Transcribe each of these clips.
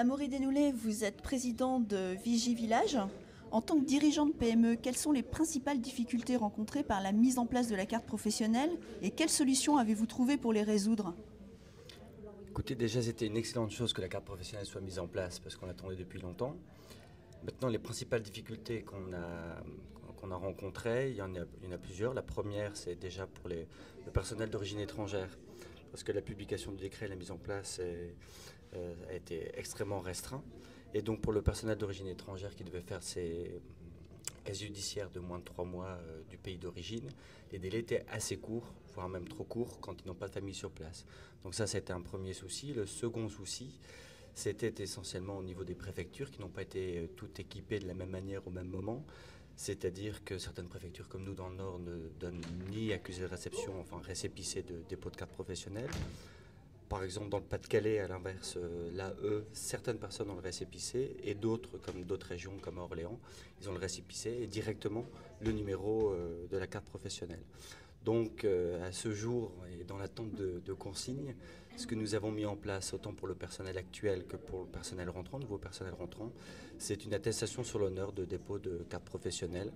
Amaury Desnoulets, vous êtes président de Vigie Village. En tant que dirigeant de PME, quelles sont les principales difficultés rencontrées par la mise en place de la carte professionnelle et quelles solutions avez-vous trouvé pour les résoudre? Écoutez, déjà c'était une excellente chose que la carte professionnelle soit mise en place parce qu'on l'attendait depuis longtemps. Maintenant, les principales difficultés qu'on a rencontrées, il y en a plusieurs. La première, c'est déjà pour le personnel d'origine étrangère, parce que la publication du décret, la mise en place a été extrêmement restreint. Et donc pour le personnel d'origine étrangère qui devait faire ses casiers judiciaires de moins de 3 mois du pays d'origine, les délais étaient assez courts, voire même trop courts quand ils n'ont pas de famille sur place. Donc ça, c'était un premier souci. Le second souci, c'était essentiellement au niveau des préfectures qui n'ont pas été toutes équipées de la même manière au même moment. C'est-à-dire que certaines préfectures comme nous dans le Nord ne donnent ni accusé de réception, enfin récépissé de dépôt de carte professionnelle. Par exemple, dans le Pas-de-Calais, à l'inverse, là, certaines personnes ont le récépissé et d'autres, comme d'autres régions comme Orléans, ils ont le récépissé et directement le numéro de la carte professionnelle. Donc, à ce jour, et dans l'attente de consignes, ce que nous avons mis en place, autant pour le personnel actuel que pour le personnel rentrant, nouveau personnel rentrant, c'est une attestation sur l'honneur de dépôt de carte professionnelle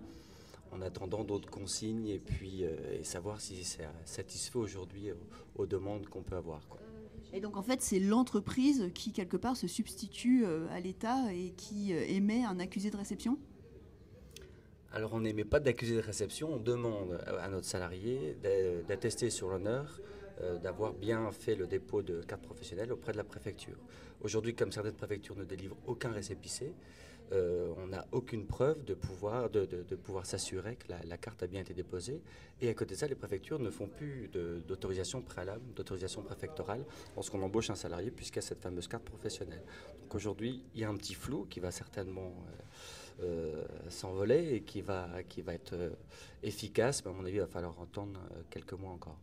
en attendant d'autres consignes et puis et savoir si ça satisfait aujourd'hui aux demandes qu'on peut avoir, quoi. Et donc en fait, c'est l'entreprise qui quelque part se substitue à l'État et qui émet un accusé de réception? Alors on n'émet pas d'accusé de réception, on demande à notre salarié d'attester sur l'honneur d'avoir bien fait le dépôt de carte professionnelle auprès de la préfecture. Aujourd'hui, comme certaines préfectures ne délivrent aucun récépissé, on n'a aucune preuve de pouvoir s'assurer que la carte a bien été déposée. Et à côté de ça, les préfectures ne font plus d'autorisation préalable, d'autorisation préfectorale lorsqu'on embauche un salarié puisqu'il y a cette fameuse carte professionnelle. Donc aujourd'hui, il y a un petit flou qui va certainement s'envoler et qui va être efficace, mais à mon avis, il va falloir attendre quelques mois encore.